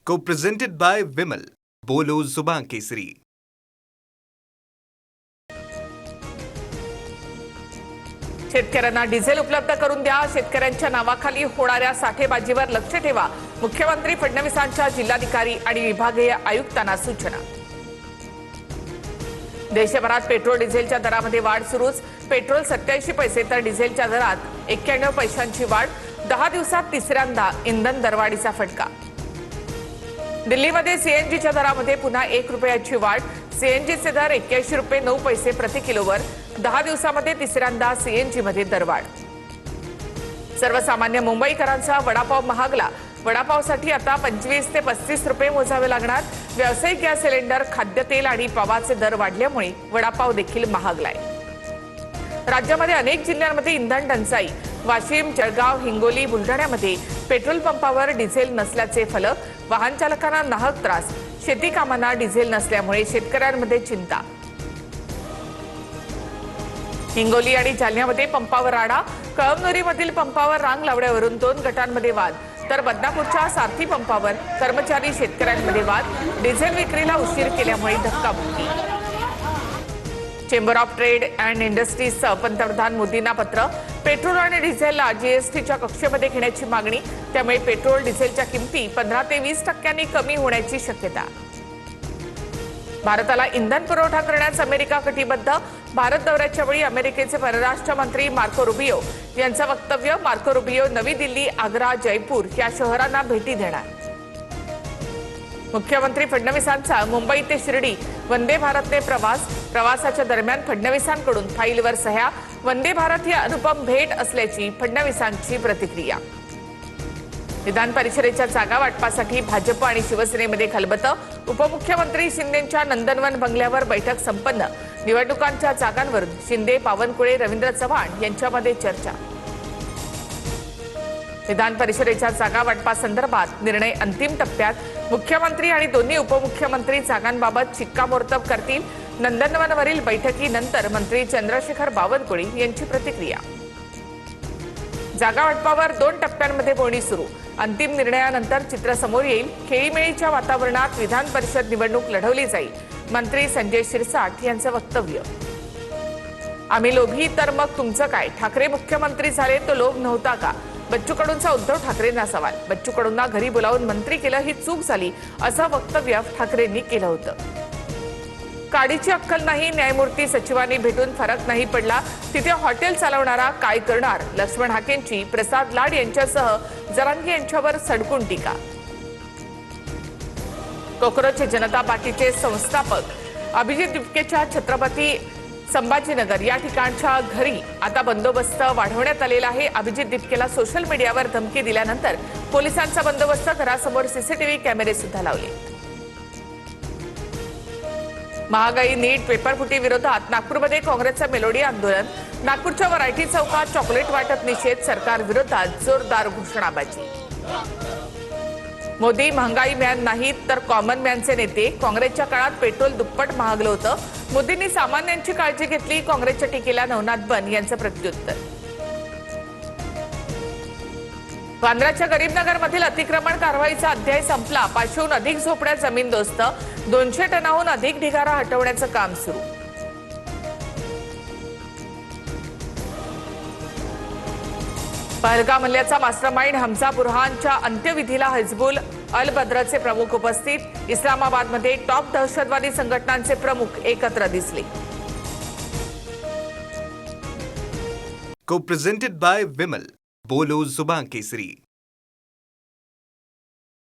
Co-presented by Vimal. बोलो जुबान केसरी. शेतकऱ्यांना डिझेल उपलब्ध करून द्या. शेतकऱ्यांच्या नावाखाली होणाऱ्या साठेबाजीवर लक्ष ठेवा. मुख्यमंत्री फडणवीसांच्या जिल्हाधिकारी आणि विभागीय आयुक्तांना सूचना. देशभरात पेट्रोल डिझेलच्या दरामध्ये वाढ सुरूच. पेट्रोल 87 पैसे तर डिझेलच्या दरात 91 पैशांची वाढ. 10 दिवसात तिसऱ्यांदा इंधन दरवाढीचा फटका. दिल्लीमध्ये सीएनजीच्या दरामध्ये पुन्हा 1 रुपयाची वाढ. सीएनजीचे दर 81 रुपये 9 पैसे प्रति किलोवर. 10 दिवसामध्ये तिसऱ्यांदा सीएनजीमध्ये दरवाढ. सर्वसामान्य मुंबईकरांचा वडापाव महागला. वडापावसाठी आता 25 ते 35 रुपये मोजावे लागणार. व्यावसायिक गॅस सिलेंडर, खाद्यतेल आणि पावाचे दर वाढल्यामुळे वडापाव देखील महागलाय. राज्यामध्ये अनेक जिल्ह्यांमध्ये इंधन टंचाई. वाशिम, जळगाव, हिंगोली, बुलढाण्यामध्ये पेट्रोल पंपावर डिझेल नसल्याचे फलक. वाहन चालकांना नाहक त्रास. शेती कामांना डिझेल नसल्यामुळे शेतकऱ्यांमध्ये चिंता. हिंगोली आणि जालन्यामध्ये पंपावर राडा. कळमनुरीमधील पंपावर रांग लावण्यावरून 2 गटांमध्ये वाद. तर बदनापूरच्या सारथी पंपावर कर्मचारी शेतकऱ्यांमध्ये वाद. डिझेल विक्रीला उशीर केल्यामुळे धक्काबुक्की. चेंबर ऑफ ट्रेड अँड इंडस्ट्रीजचं पंतप्रधान मोदींना पत्र. पेट्रोल आणि डिझेलला जीएसटीच्या कक्षेमध्ये घेण्याची मागणी. त्यामुळे पेट्रोल डिझेलच्या किमती 15 ते 20% कमी होण्याची शक्यता. भारताला इंधन पुरवठा करण्यास अमेरिका कटिबद्ध. भारत दौऱ्याच्या वेळी अमेरिकेचे परराष्ट्र मंत्री मार्को रुबियो यांचं वक्तव्य. मार्को रुबियो नवी दिल्ली, आग्रा, जयपूर या शहरांना भेटी देणार. मुख्यमंत्री फडणवीसांचा मुंबई ते शिर्डी वंदे भारतने प्रवास. प्रवासाच्या दरम्यान फडणवीसांकडून फाईलवर सह्या. वंदे भारत ही अनुपम भेट असल्याची फडणवीसांची प्रतिक्रिया. विधान परिषदेच्या जागा वाटपासाठी भाजप आणि शिवसेनेमध्ये खलबतं. उपमुख्यमंत्री शिंदेंच्या नंदनवन बंगल्यावर बैठक संपन्न. निवडणुकांच्या जागांवरून शिंदे, बावनकुळे, रवींद्र चव्हाण यांच्यामध्ये चर्चा. विधान परिषदेच्या जागा वाटपासंदर्भात निर्णय अंतिम टप्प्यात. मुख्यमंत्री आणि दोन्ही उपमुख्यमंत्री जागांबाबत शिक्कामोर्तब करतील. नंदनवनवरील बैठकीनंतर मंत्री चंद्रशेखर बावनकुळे यांची प्रतिक्रिया. जागा वाटपावर 2 टप्प्यांमध्ये बोलणी सुरू. अंतिम निर्णयानंतर चित्र समोर येईल. खेळीमेळीच्या वातावरणात विधान परिषद निवडणूक लढवली जाईल. मंत्री संजय शिरसाट यांचं वक्तव्य. आम्ही लोभी तर मग तुमचं काय? ठाकरे मुख्यमंत्री झाले तो लोभ नव्हता का? बच्चू कडूंचा उद्धव ठाकरेंना सवाल. बच्चू कडूंना घरी बोलावून मंत्री केलं ही चूक झाली असं वक्तव्य ठाकरेंनी केलं होतं. काडीची अक्कल नाही. न्यायमूर्ती सचिवांनी भेटून फरक नाही पडला. तिथे हॉटेल चालवणारा काय करणार? लक्ष्मण हाकेंची प्रसाद लाड यांच्यासह जरांगे यांच्यावर सडकून टीका. कोकरोच जनता पार्टीचे संस्थापक अभिजित दिपकेच्या छत्रपती संभाजीनगर या ठिकाणच्या घरी आता बंदोबस्त वाढवण्यात आलेला आहे. अभिजित दिपकेला सोशल मीडियावर धमकी दिल्यानंतर पोलिसांचा बंदोबस्त. घरासमोर सीसीटीव्ही कॅमेरे सुद्धा लावले. महागाई, नीट, पेपरफुटी विरोधात नागपूरमध्ये काँग्रेसचं मेलोडी आंदोलन. नागपूरच्या व्हरायटी चौकात चॉकलेट वाटप निषेध. सरकार विरोधात जोरदार घोषणाबाजी. मोदी महागाई मॅन नाहीत तर कॉमन मॅनचे नेते. काँग्रेसच्या काळात पेट्रोल दुप्पट महागलं होतं. मोदींनी सामान्यांची काळजी घेतली. काँग्रेसच्या टीकेला नवनाथ बन यांचं प्रत्युत्तर. वांद्र्याच्या गरीबनगरमधील अतिक्रमण कारवाईचा अध्याय संपला. 500हून अधिक झोपड्या जमीनदोस्त. 200 टनाहून अधिक ढिगारा हटवण्याचं काम सुरू. पहलगाम हल्ल्याचा मास्टरमाइंड हमजा बुरहानच्या अंत्यविधीला हिजबुल अल बद्रचे प्रमुख उपस्थित. इस्लामाबादमध्ये टॉप दहशतवादी संघटनांचे प्रमुख एकत्र दिसले. Co-presented by Vimal. बोलो जुबान केसरी.